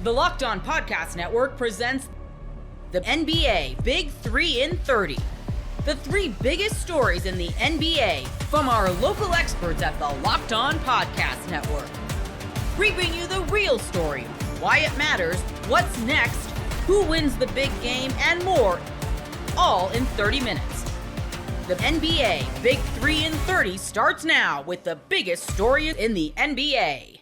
The Locked On Podcast Network presents the NBA Big 3 in 30. The three biggest stories in the NBA from our local experts at the Locked On Podcast Network. We bring you the real story, why it matters, what's next, who wins the big game, and more, all in 30 minutes. The NBA Big 3 in 30 starts now with the biggest story in the NBA.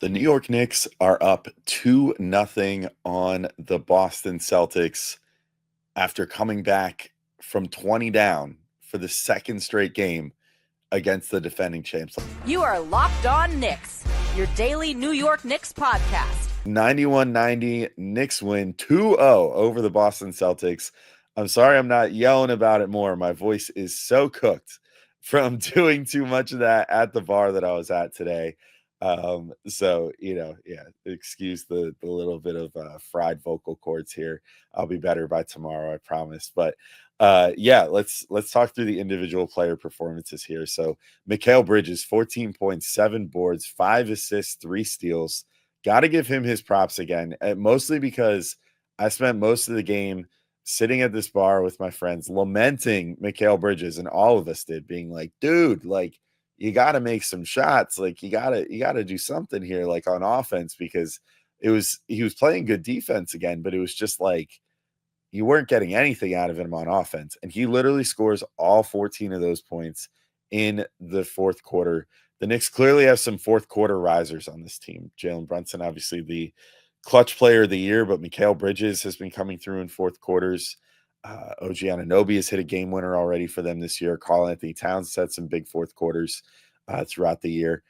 The New York Knicks are up 2-0 on the Boston Celtics after coming back from 20 down for the second straight game against the defending champs. You are Locked On Knicks, your daily New York Knicks podcast. 91-90, Knicks win 2-0 over the Boston Celtics. I'm sorry I'm not yelling about it more. My voice is so cooked from doing too much of that at the bar that I was at today. Excuse the little bit of fried vocal cords here. I'll be better by tomorrow, I promise. But let's talk through the individual player performances here. So Mikal Bridges, 14.7 boards, 5 assists, 3 steals. Got to give him his props again, mostly because I spent most of the game sitting at this bar with my friends lamenting Mikal Bridges, and all of us did, being like, dude, like, you got to make some shots. Like, you got to do something here, like on offense, because he was playing good defense again, but it was just like you weren't getting anything out of him on offense. And he literally scores all 14 of those points in the fourth quarter. The Knicks clearly have some fourth quarter risers on this team. Jalen Brunson, obviously the clutch player of the year, but Mikal Bridges has been coming through in fourth quarters. OG Anunoby has hit a game winner already for them this year. Karl-Anthony Towns set some big fourth quarters throughout the year.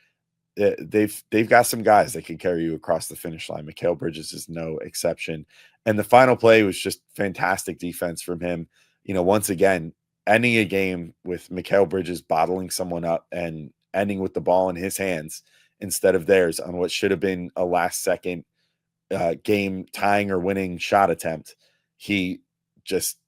They've got some guys that can carry you across the finish line. Mikal Bridges is no exception. And the final play was just fantastic defense from him. You know, once again, ending a game with Mikal Bridges bottling someone up and ending with the ball in his hands instead of theirs on what should have been a last second game tying or winning shot attempt. He just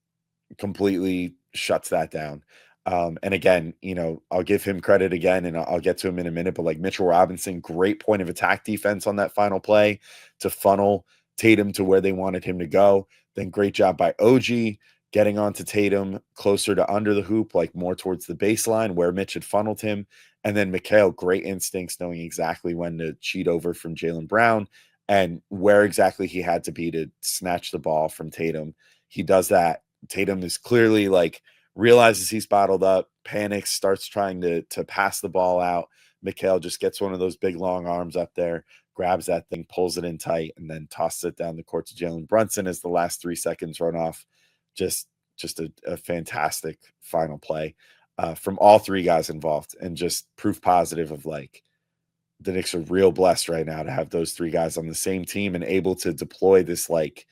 completely shuts that down. And again, you know, I'll give him credit again, and I'll get to him in a minute, but like Mitchell Robinson, great point of attack defense on that final play to funnel Tatum to where they wanted him to go. Then great job by OG getting onto Tatum closer to under the hoop, like more towards the baseline where Mitch had funneled him. And then Mikal, great instincts, knowing exactly when to cheat over from Jaylen Brown and where exactly he had to be to snatch the ball from Tatum. He does that. Tatum is clearly like realizes he's bottled up, panics, starts trying to pass the ball out. Mikal just gets one of those big long arms up there, grabs that thing, pulls it in tight, and then tosses it down the court to Jalen Brunson as the last 3 seconds run off. Just a fantastic final play from all three guys involved, and just proof positive of like the Knicks are real blessed right now to have those three guys on the same team and able to deploy this like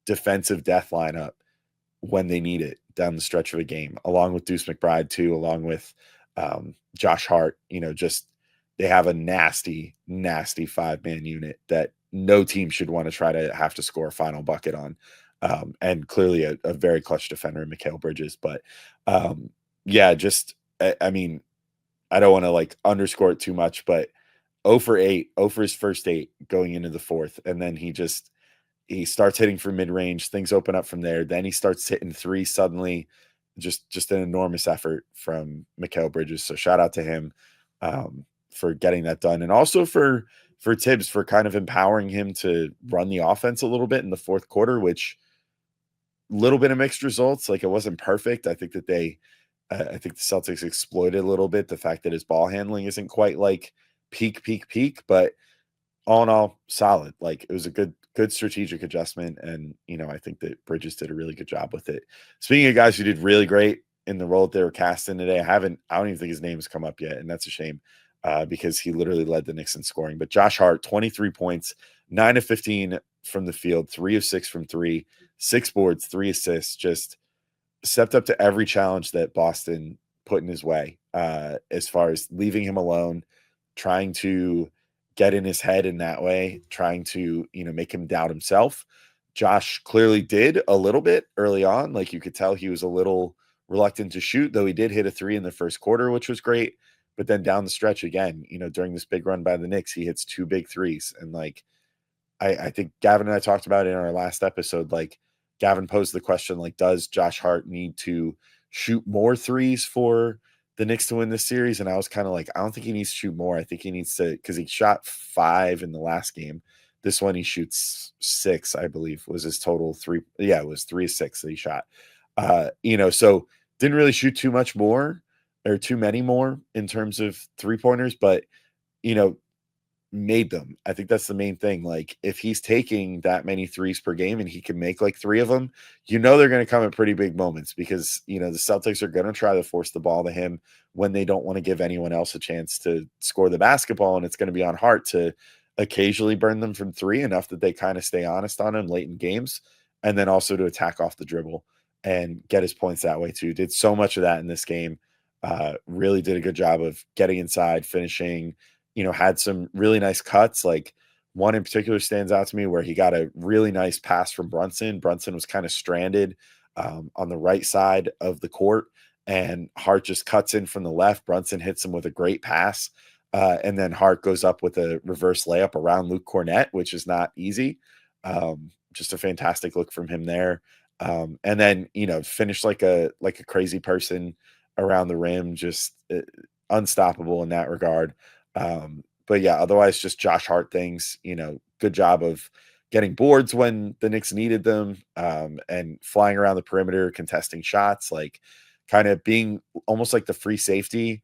defensive death lineup when they need it down the stretch of a game, along with Deuce McBride too, along with Josh Hart. You know, just they have a nasty 5-man unit that no team should want to try to have to score a final bucket on. And clearly a very clutch defender in Mikal Bridges. But I mean, I don't want to like underscore it too much, but 0 for 8, 0 for his first 8 going into the fourth. And then he starts hitting from mid-range. Things open up from there. Then he starts hitting 3 suddenly. Just an enormous effort from Mikal Bridges. So shout out to him for getting that done. And also for Tibbs for kind of empowering him to run the offense a little bit in the fourth quarter, which little bit of mixed results. Like, it wasn't perfect. I think that I think the Celtics exploited a little bit the fact that his ball handling isn't quite like peak, but all in all, solid. Like, it was a good strategic adjustment. And, you know, I think that Bridges did a really good job with it. Speaking of guys who did really great in the role that they were cast in today, I don't even think his name's come up yet. And that's a shame because he literally led the Knicks in scoring. But Josh Hart, 23 points, 9 of 15 from the field, 3 of 6 from 3, 6 boards, 3 assists, just stepped up to every challenge that Boston put in his way as far as leaving him alone, trying to get in his head in that way, trying to, you know, make him doubt himself. Josh clearly did a little bit early on. Like, you could tell he was a little reluctant to shoot, though he did hit a 3 in the first quarter, which was great. But then down the stretch again, you know, during this big run by the Knicks, he hits 2 big threes. And like, I think Gavin and I talked about it in our last episode. Like, Gavin posed the question, like, does Josh Hart need to shoot more threes for the Knicks to win this series? And I was kind of like, I don't think he needs to shoot more. I think he needs to, because he shot 5 in the last game. This one he shoots 6, I believe, was his total 3. Yeah, it was 3 of 6 that he shot. So didn't really shoot too much more or too many more in terms of 3-pointers, but made them. I think that's the main thing. Like, if he's taking that many threes per game and he can make like 3 of them, they're going to come at pretty big moments, because the Celtics are going to try to force the ball to him when they don't want to give anyone else a chance to score the basketball, and it's going to be on Hart to occasionally burn them from 3 enough that they kind of stay honest on him late in games, and then also to attack off the dribble and get his points that way too. Did so much of that in this game. Really did a good job of getting inside, finishing, had some really nice cuts. Like, one in particular stands out to me where he got a really nice pass from Brunson. Brunson was kind of stranded on the right side of the court, and Hart just cuts in from the left. Brunson hits him with a great pass. And then Hart goes up with a reverse layup around Luke Cornett, which is not easy. Just a fantastic look from him there. And then, finished like a crazy person around the rim, just unstoppable in that regard. But yeah, otherwise just Josh Hart things, good job of getting boards when the Knicks needed them, and flying around the perimeter, contesting shots, like kind of being almost like the free safety.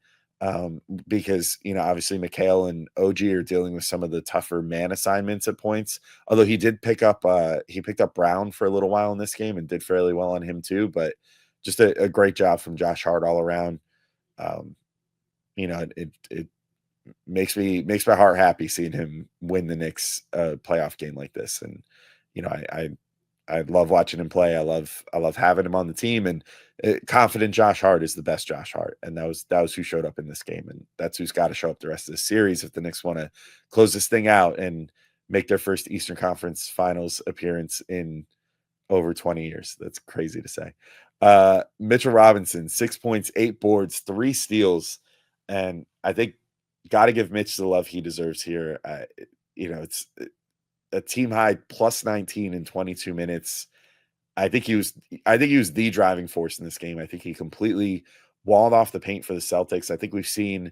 Because, obviously Mikal and OG are dealing with some of the tougher man assignments at points, although he picked up Brown for a little while in this game and did fairly well on him too, but just a great job from Josh Hart all around. It makes my heart happy seeing him win the Knicks playoff game like this. And, I love watching him play. I love having him on the team, and confident Josh Hart is the best Josh Hart. And that was who showed up in this game. And that's who's got to show up the rest of the series if the Knicks want to close this thing out and make their first Eastern Conference Finals appearance in over 20 years. That's crazy to say. Mitchell Robinson, 6 points, 8 boards, 3 steals. And I think got to give Mitch the love he deserves here. It's a team high plus 19 in 22 minutes. I think he was the driving force in this game. I think he completely walled off the paint for the Celtics. I think we've seen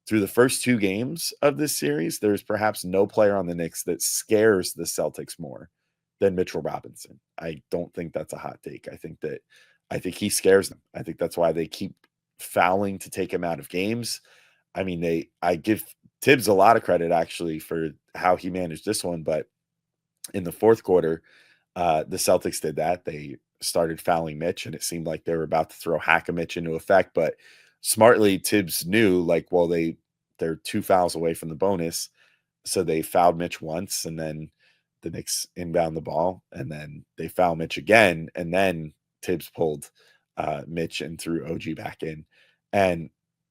through the first 2 games of this series, there's perhaps no player on the Knicks that scares the Celtics more than Mitchell Robinson. I don't think that's a hot take. I think he scares them. I think that's why they keep fouling to take him out of games. I mean, I give Tibbs a lot of credit actually for how he managed this one, but in the fourth quarter, the Celtics did that. They started fouling Mitch, and it seemed like they were about to throw Hack-a-Mitch into effect. But smartly, Tibbs knew, like, well, they're 2 fouls away from the bonus, so they fouled Mitch once, and then the Knicks inbound the ball, and then they foul Mitch again, and then Tibbs pulled Mitch and threw OG back in, and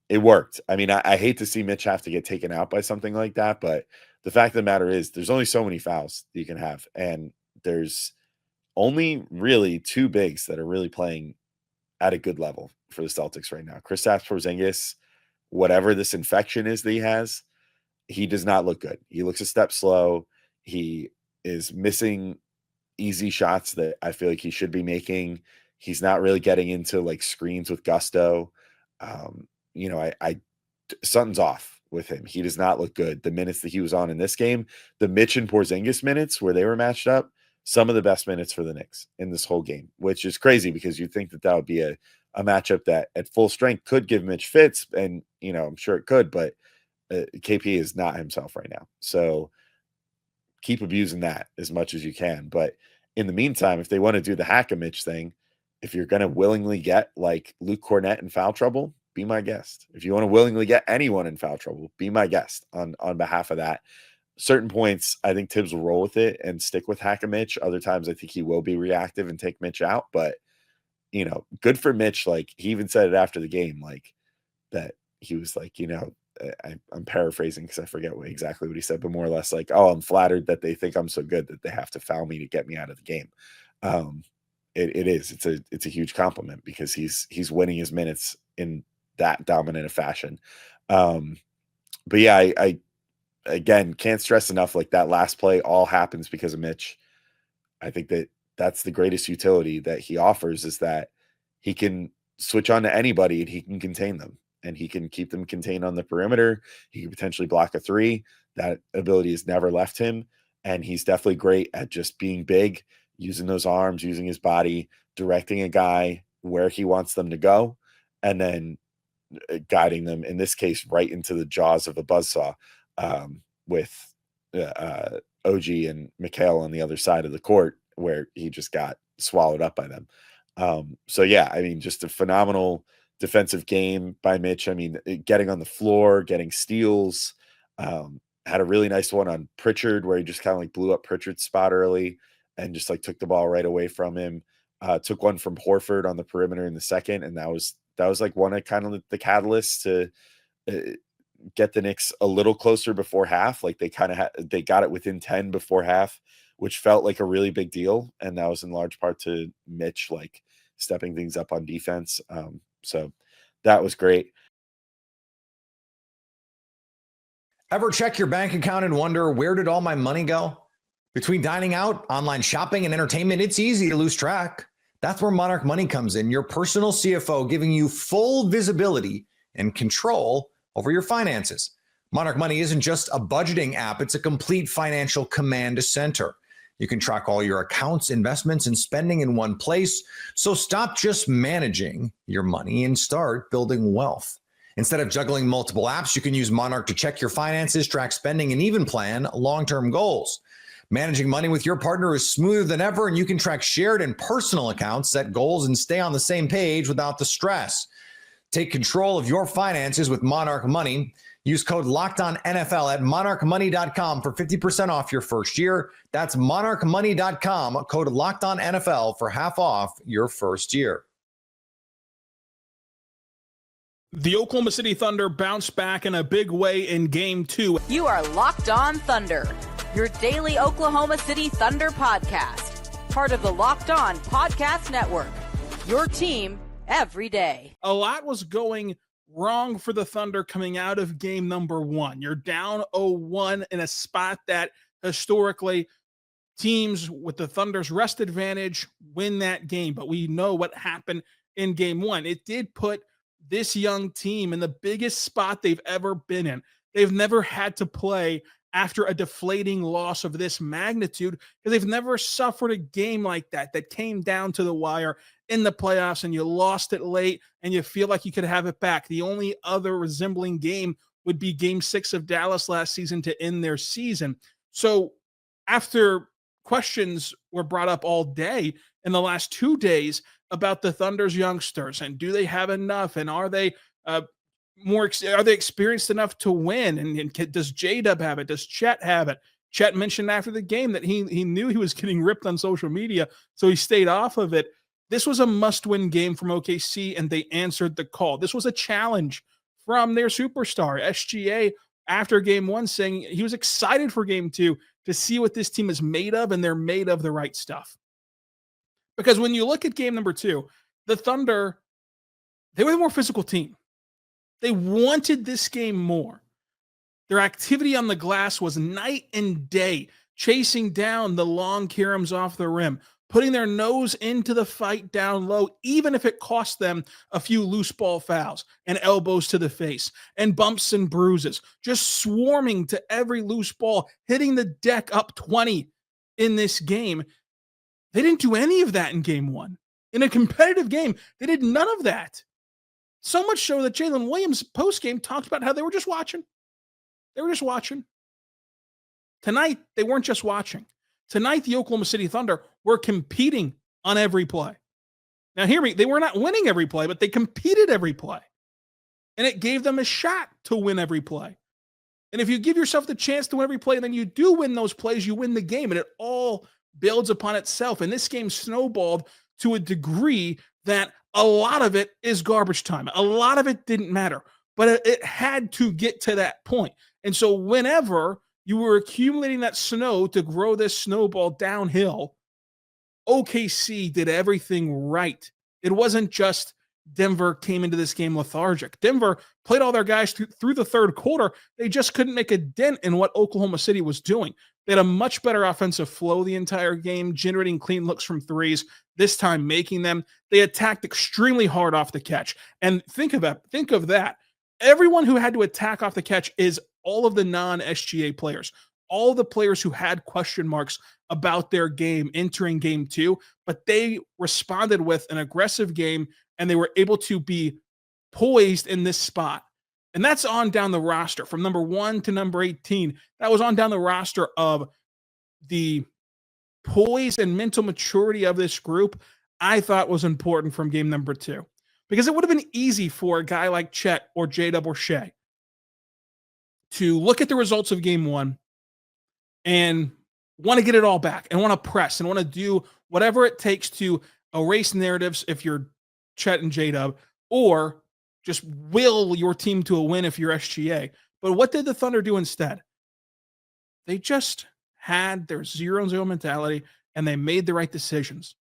it worked. I mean, I hate to see Mitch have to get taken out by something like that, but the fact of the matter is there's only so many fouls that you can have, and there's only really 2 bigs that are really playing at a good level for the Celtics right now. Kristaps Porzingis, whatever this infection is that he has, he does not look good. He looks a step slow. He is missing easy shots that I feel like he should be making. He's not really getting into like screens with gusto. Something's off with him. He does not look good. The minutes that he was on in this game, the Mitch and Porzingis minutes where they were matched up, some of the best minutes for the Knicks in this whole game, which is crazy because you'd think that would be a matchup that at full strength could give Mitch fits. And, I'm sure it could, but KP is not himself right now. So keep abusing that as much as you can. But in the meantime, if they want to do the Hack-a-Mitch thing, if you're going to willingly get like Luke Cornett in foul trouble, be my guest. If you want to willingly get anyone in foul trouble, be my guest on behalf of that. Certain points, I think Tibbs will roll with it and stick with Hack-a-Mitch. Other times, I think he will be reactive and take Mitch out. But, good for Mitch. Like, he even said it after the game, like, that he was like, I'm paraphrasing because I forget exactly what he said, but more or less like, oh, I'm flattered that they think I'm so good that they have to foul me to get me out of the game. It's a huge compliment because he's winning his minutes in that dominant a fashion. But yeah, again, can't stress enough, like that last play all happens because of Mitch. I think that's the greatest utility that he offers, is that he can switch on to anybody and he can contain them, and he can keep them contained on the perimeter. He can potentially block a three. That ability has never left him. And he's definitely great at just being big, using those arms, using his body, directing a guy where he wants them to go, and then guiding them, in this case, right into the jaws of a buzzsaw, with OG and Mikhail on the other side of the court, where he just got swallowed up by them. So yeah, I mean, just a phenomenal defensive game by Mitch. I mean, getting on the floor, getting steals, had a really nice one on Pritchard where he just kind of like blew up Pritchard's spot early and just like took the ball right away from him. Took one from Horford on the perimeter in the second, and that was like one of kind of the catalysts to get the Knicks a little closer before half. Like they kind of they got it within 10 before half, which felt like a really big deal, and that was in large part to Mitch like stepping things up on defense. So that was great. Ever check your bank account and wonder, where did all my money go? Between dining out, online shopping, and entertainment, it's easy to lose track. That's where Monarch Money comes in, your personal CFO, giving you full visibility and control over your finances. Monarch Money isn't just a budgeting app, it's a complete financial command center. You can track all your accounts, investments, and spending in one place. So stop just managing your money and start building wealth. Instead of juggling multiple apps, you can use Monarch to check your finances, track spending, and even plan long-term goals. Managing money with your partner is smoother than ever, and you can track shared and personal accounts, set goals, and stay on the same page without the stress. Take control of your finances with Monarch Money. Use code LOCKEDONNFL at monarchmoney.com for 50% off your first year. That's monarchmoney.com, code LOCKEDONNFL for half off your first year. The Oklahoma City Thunder bounced back in a big way in Game 2. You are Locked On Thunder, your daily Oklahoma City Thunder podcast. Part of the Locked On Podcast Network, your team every day. A lot was going wrong for the Thunder coming out of game number 1. You're down 0-1 in a spot that historically teams with the Thunder's rest advantage win that game. But we know what happened in game 1. It did put this young team in the biggest spot they've ever been in. They've never had to play after a deflating loss of this magnitude, because they've never suffered a game like that came down to the wire in the playoffs and you lost it late and you feel like you could have it back. The only other resembling game would be Game 6 of Dallas last season to end their season. So after questions were brought up all day in the last 2 days about the Thunder's youngsters and do they have enough, and are they experienced enough to win, and does J-Dub have it? Does Chet have it? Chet mentioned after the game that he knew he was getting ripped on social media, so he stayed off of it. This was a must-win game from OKC, and they answered the call. This was a challenge from their superstar, SGA, after Game 1, saying he was excited for Game 2 to see what this team is made of, and they're made of the right stuff. Because when you look at game number 2, the Thunder, they were the more physical team. They wanted this game more. Their activity on the glass was night and day, chasing down the long caroms off the rim, putting their nose into the fight down low, even if it cost them a few loose ball fouls and elbows to the face and bumps and bruises, just swarming to every loose ball, hitting the deck up 20 in this game. They didn't do any of that in game 1. In a competitive game, they did none of that. So much so that Jalen Williams post-game talked about how they were just watching. They were just watching. Tonight, they weren't just watching. Tonight, the Oklahoma City Thunder were competing on every play. Now, hear me, they were not winning every play, but they competed every play. And it gave them a shot to win every play. And if you give yourself the chance to win every play, and then you do win those plays, you win the game. And it all builds upon itself. And this game snowballed to a degree that a lot of it is garbage time. A lot of it didn't matter, but it had to get to that point. And so whenever you were accumulating that snow to grow this snowball downhill, OKC did everything right. It wasn't just Denver came into this game lethargic. Denver played all their guys through the third quarter. They just couldn't make a dent in what Oklahoma City was doing. They had a much better offensive flow the entire game, generating clean looks from threes, this time making them. They attacked extremely hard off the catch. And think of that. Everyone who had to attack off the catch is all of the non-SGA players, all the players who had question marks about their game entering game 2, but they responded with an aggressive game and they were able to be poised in this spot. And that's on down the roster from number 1 to number 18. That was on down the roster of the poise and mental maturity of this group. I thought was important from game number 2, because it would have been easy for a guy like Chet or J-Dub or Shea to look at the results of game 1 and want to get it all back and want to press and want to do whatever it takes to erase narratives if you're Chet and J-Dub, or just will your team to a win if you're SGA. But what did the Thunder do instead? They just had their 0-0 mentality, and they made the right decisions.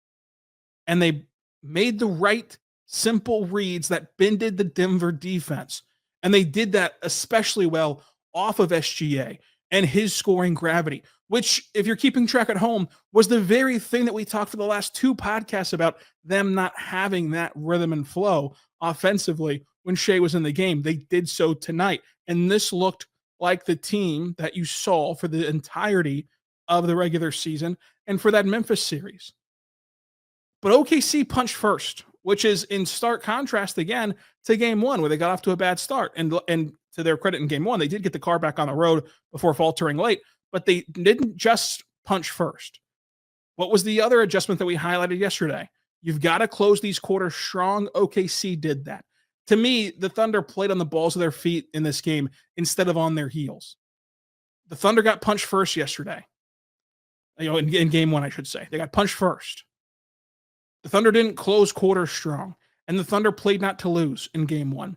And they made the right simple reads that bended the Denver defense. And they did that especially well off of SGA and his scoring gravity, which, if you're keeping track at home, was the very thing that we talked for the last 2 podcasts about them not having that rhythm and flow offensively when Shea was in the game. They did so tonight. And this looked like the team that you saw for the entirety of the regular season and for that Memphis series. But OKC punched first, which is in stark contrast again to game 1, where they got off to a bad start. And to their credit, in game 1, they did get the car back on the road before faltering late, but they didn't just punch first. What was the other adjustment that we highlighted yesterday? You've got to close these quarters strong. OKC did that. To me, the Thunder played on the balls of their feet in this game instead of on their heels. The Thunder got punched first yesterday. In game 1, I should say. They got punched first. The Thunder didn't close quarters strong, and the Thunder played not to lose in game 1.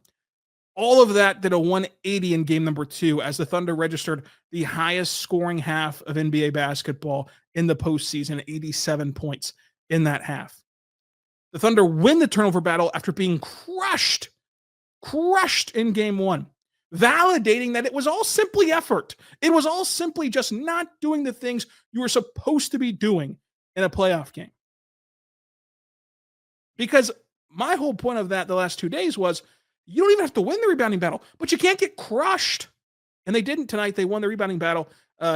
All of that did a 180 in game number 2 as the Thunder registered the highest scoring half of NBA basketball in the postseason, 87 points in that half. The Thunder win the turnover battle after being crushed in game 1, validating that it was all simply effort. It was all simply just not doing the things you were supposed to be doing in a playoff game. Because my whole point of that the last 2 days was, you don't even have to win the rebounding battle, but you can't get crushed. And they didn't tonight. They won the rebounding battle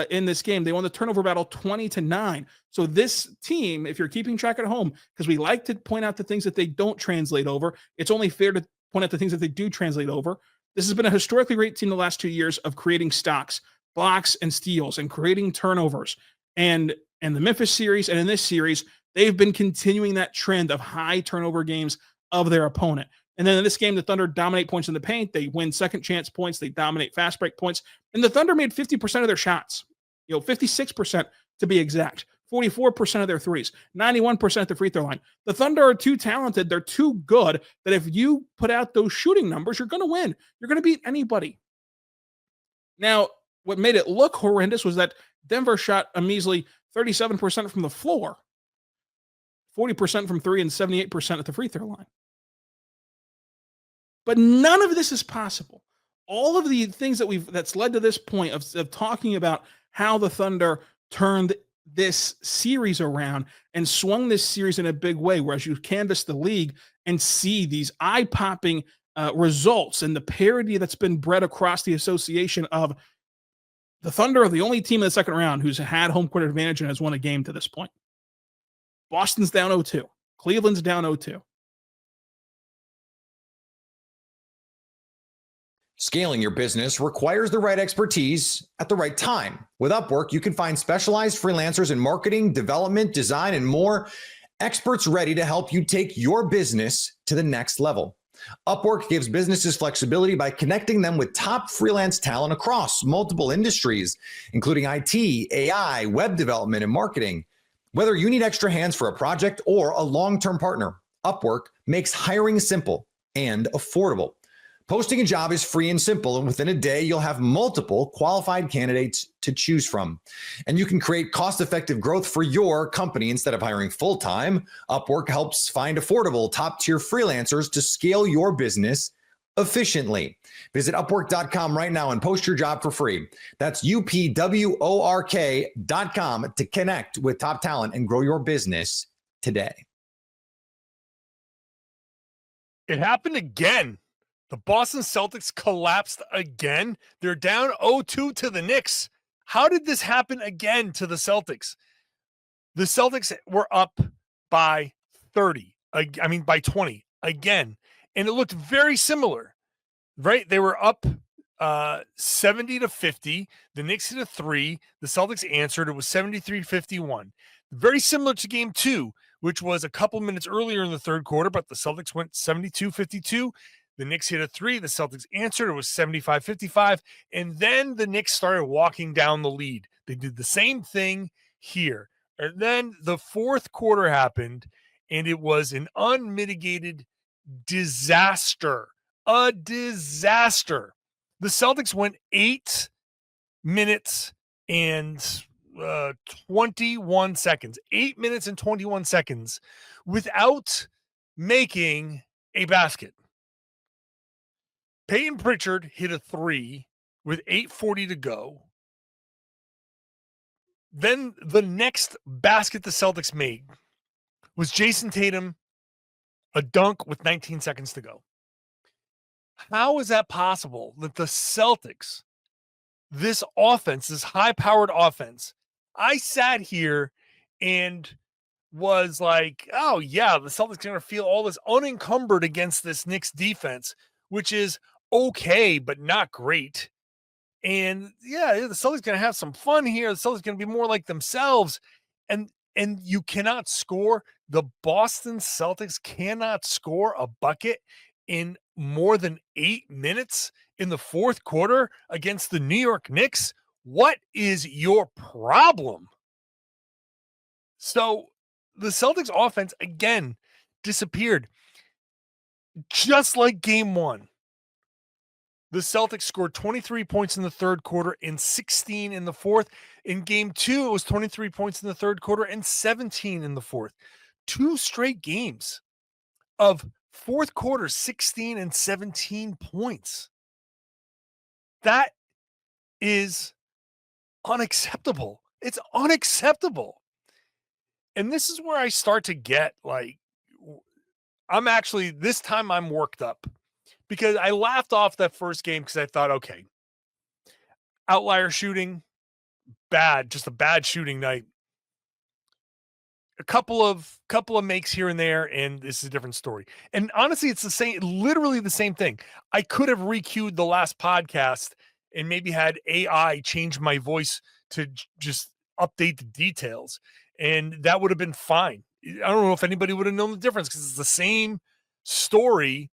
in this game. They won the turnover battle 20-9. So this team, if you're keeping track at home, because we like to point out the things that they don't translate over, it's only fair to point out the things that they do translate over. This has been a historically great team the last 2 years of creating stocks, blocks, and steals, and creating turnovers. And in the Memphis series and in this series, they've been continuing that trend of high turnover games of their opponent. And then in this game, the Thunder dominate points in the paint. They win second chance points. They dominate fast break points. And the Thunder made 50% of their shots, 56% to be exact, 44% of their threes, 91% at the free throw line. The Thunder are too talented. They're too good that if you put out those shooting numbers, you're going to win. You're going to beat anybody. Now, what made it look horrendous was that Denver shot a measly 37% from the floor, 40% from 3, and 78% at the free throw line. But none of this is possible. All of the things that's led to this point of talking about how the Thunder turned this series around and swung this series in a big way, whereas you canvass the league and see these eye-popping results and the parity that's been bred across the association of the Thunder are the only team in the second round who's had home court advantage and has won a game to this point. Boston's down 0-2. Cleveland's down 0-2. Scaling your business requires the right expertise at the right time. With Upwork, you can find specialized freelancers in marketing, development, design, and more, experts ready to help you take your business to the next level. Upwork gives businesses flexibility by connecting them with top freelance talent across multiple industries, including IT, AI, web development, and marketing. Whether you need extra hands for a project or a long-term partner, Upwork makes hiring simple and affordable. Posting a job is free and simple, and within a day, you'll have multiple qualified candidates to choose from. And you can create cost-effective growth for your company instead of hiring full-time. Upwork helps find affordable, top-tier freelancers to scale your business efficiently. Visit Upwork.com right now and post your job for free. That's UPWORK.com to connect with top talent and grow your business today. It happened again. The Boston Celtics collapsed again. They're down 0-2 to the Knicks. How did this happen again to the Celtics? The Celtics were up by 20 again. And it looked very similar, right? They were up 70-50. The Knicks hit a 3. The Celtics answered. It was 73-51. Very similar to game 2, which was a couple minutes earlier in the third quarter, but the Celtics went 72-52. The Knicks hit a 3. The Celtics answered. It was 75-55. And then the Knicks started walking down the lead. They did the same thing here. And then the fourth quarter happened, and it was an unmitigated disaster. A disaster. The Celtics went 8 minutes and 21 seconds. 8 minutes and 21 seconds without making a basket. Peyton Pritchard hit a 3 with 8:40 to go. Then the next basket the Celtics made was Jason Tatum, a dunk with 19 seconds to go. How is that possible that the Celtics, this offense, this high-powered offense, I sat here and was like, oh, yeah, the Celtics are going to feel all this unencumbered against this Knicks defense, which is okay, but not great. And yeah, the Celtics going to have some fun here. The Celtics going to be more like themselves. And you cannot score. The Boston Celtics cannot score a bucket in more than 8 minutes in the fourth quarter against the New York Knicks. What is your problem? So the Celtics offense again disappeared. Just like game 1. The Celtics scored 23 points in the third quarter and 16 in the fourth. In game 2, it was 23 points in the third quarter and 17 in the fourth. 2 straight games of fourth quarter 16 and 17 points. That is unacceptable. It's unacceptable. And this is where I start to get like, this time I'm worked up. Because I laughed off that first game because I thought, okay, outlier shooting, bad, just a bad shooting night. A couple of makes here and there, and this is a different story. And honestly, it's the same, literally the same thing. I could have requeued the last podcast and maybe had AI change my voice to just update the details, and that would have been fine. I don't know if anybody would have known the difference because it's the same story.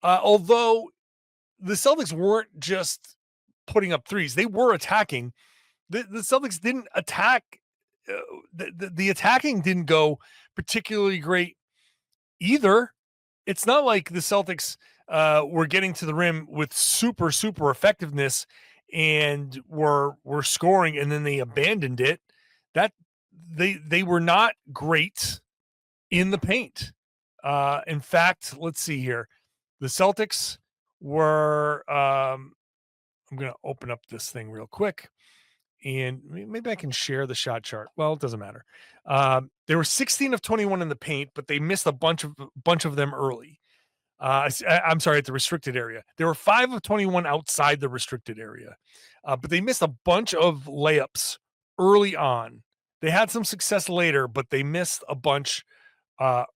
Although the Celtics weren't just putting up threes, they were attacking. The Celtics didn't attack. The attacking didn't go particularly great either. It's not like the Celtics were getting to the rim with super effectiveness and were scoring and then they abandoned it. That they were not great in the paint. In fact, let's see here. The Celtics were, I'm going to open up this thing real quick and maybe I can share the shot chart. Well, it doesn't matter. They were 16 of 21 in the paint, but they missed a bunch of them early. I'm sorry, at the restricted area. They were 5 of 21 outside the restricted area, but they missed a bunch of layups early on. They had some success later, but they missed a bunch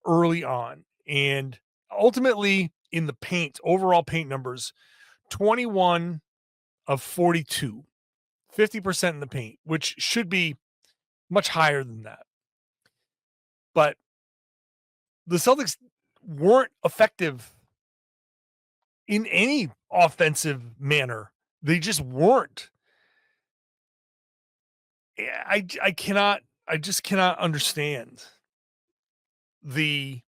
early on. And ultimately, in the paint, overall paint numbers, 21 of 42, 50% in the paint, which should be much higher than that. But the Celtics weren't effective in any offensive manner. They just weren't. I just cannot understand the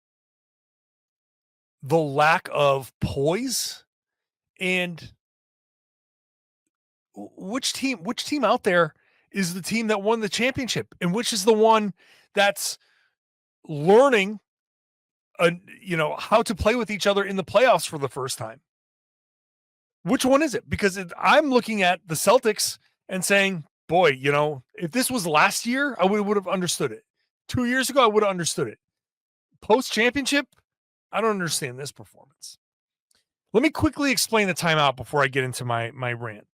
lack of poise And which team out there is the team that won the championship, and which is the one that's learning how to play with each other in the playoffs for the first time? Which one is it? Because I'm looking at the Celtics and saying, boy, if this was last year, I would have understood it. 2 years ago, I would have understood it. Post-championship, I don't understand this performance. Let me quickly explain the timeout before I get into my rant.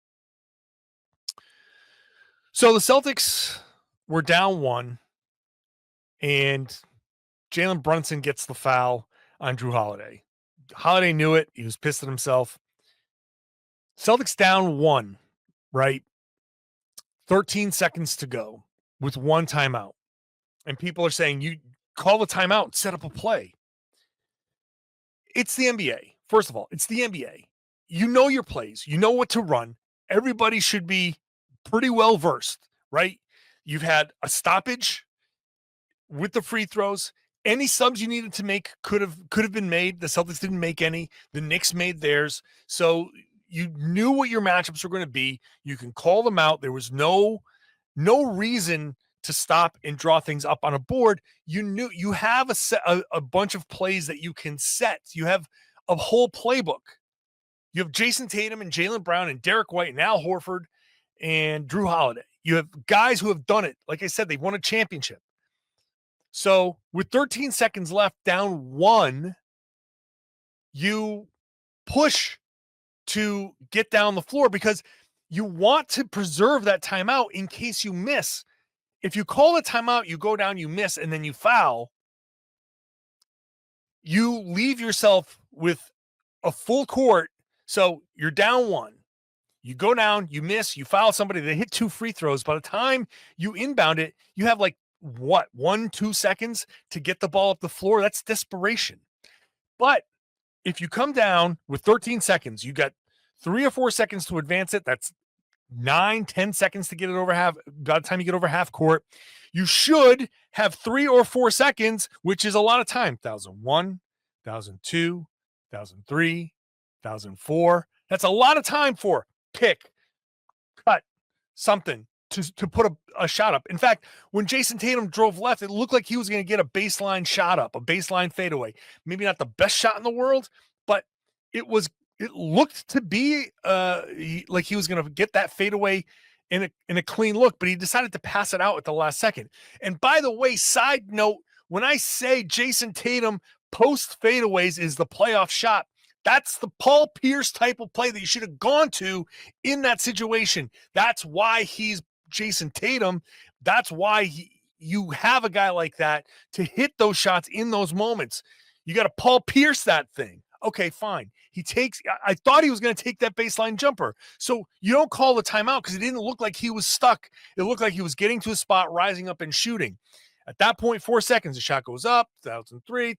So the Celtics were down 1, and Jalen Brunson gets the foul on Drew Holiday. Holiday knew it. He was pissed at himself. Celtics down 1, right? 13 seconds to go with 1 timeout. And people are saying, you call the timeout and set up a play. It's the NBA. First of all, it's the NBA. You know your plays. You know what to run. Everybody should be pretty well versed, right? You've had a stoppage with the free throws. Any subs you needed to make could have been made. The Celtics didn't make any. The Knicks made theirs. So you knew what your matchups were going to be. You can call them out. There was no reason to stop and draw things up on a board. You knew you have a bunch of plays that you can set. You have a whole playbook. You have Jason Tatum and Jaylen Brown and Derek White and Al Horford and Drew Holiday. You have guys who have done it. Like I said, they won a championship. So with 13 seconds left, down 1, you push to get down the floor because you want to preserve that timeout in case you miss. If you call a timeout, you go down, you miss, and then you foul, you leave yourself with a full court. So you're down 1. You go down, you miss, you foul somebody, they hit 2 free throws. By the time you inbound it, you have 1-2 seconds to get the ball up the floor. That's desperation. But if you come down with 13 seconds, you got 3 or 4 seconds to advance it. That's 9-10 seconds to get it over half. By the time you get over half court, you should have 3 or 4 seconds, which is a lot of time. 1,001, 1,002, 1,003, 1,004. That's a lot of time for pick, cut, something to put a shot up. In fact, when Jason Tatum drove left, it looked like he was going to get a baseline shot up, a baseline fadeaway. Maybe not the best shot in the world, but it looked to be like he was going to get that fadeaway in a clean look, but he decided to pass it out at the last second. And by the way, side note, when I say Jason Tatum post fadeaways is the playoff shot, that's the Paul Pierce type of play that you should have gone to in that situation. That's why he's Jason Tatum. That's why you have a guy like that to hit those shots in those moments. You got to Paul Pierce that thing. Okay, fine. I thought he was going to take that baseline jumper. So you don't call the timeout because it didn't look like he was stuck. It looked like he was getting to a spot, rising up and shooting. At that point, 4 seconds, the shot goes up, 1,003.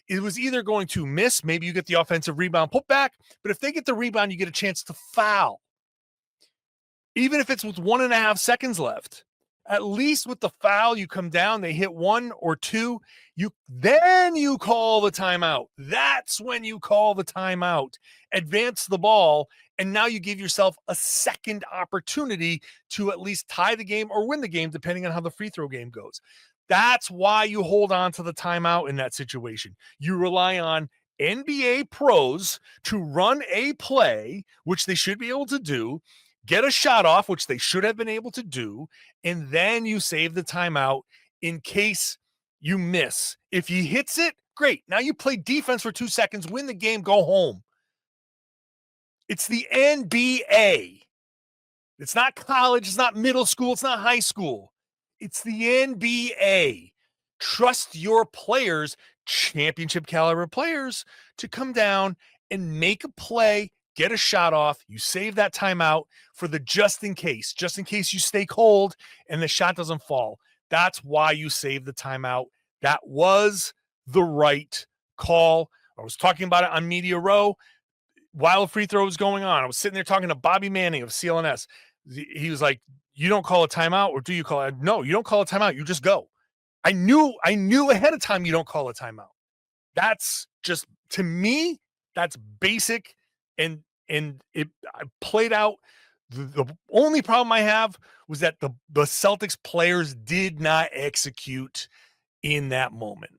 It was either going to miss, maybe you get the offensive rebound put back, but if they get the rebound, you get a chance to foul. Even if it's with 1.5 seconds left, at least with the foul, you come down, they hit 1 or 2, then you call the timeout. That's when you call the timeout. Advance the ball, and now you give yourself a second opportunity to at least tie the game or win the game, depending on how the free throw game goes. That's why you hold on to the timeout in that situation. You rely on NBA pros to run a play, which they should be able to do, get a shot off, which they should have been able to do, and then you save the timeout in case you miss. If he hits it, great. Now you play defense for 2 seconds, win the game, go home. It's the NBA. It's not college. It's not middle school. It's not high school. It's the NBA. Trust your players, championship caliber players, to come down and make a play, get a shot off. You save that timeout for the just in case you stay cold and the shot doesn't fall. That's why you save the timeout. That was the right call. I was talking about it on Media Row while the free throw was going on. I was sitting there talking to Bobby Manning of CLNS. He was like, you don't call a timeout, or do you call it? No, you don't call a timeout. You just go. I knew ahead of time you don't call a timeout. That's just, to me, that's basic and and it played out. The only problem I have was that the Celtics players did not execute in that moment.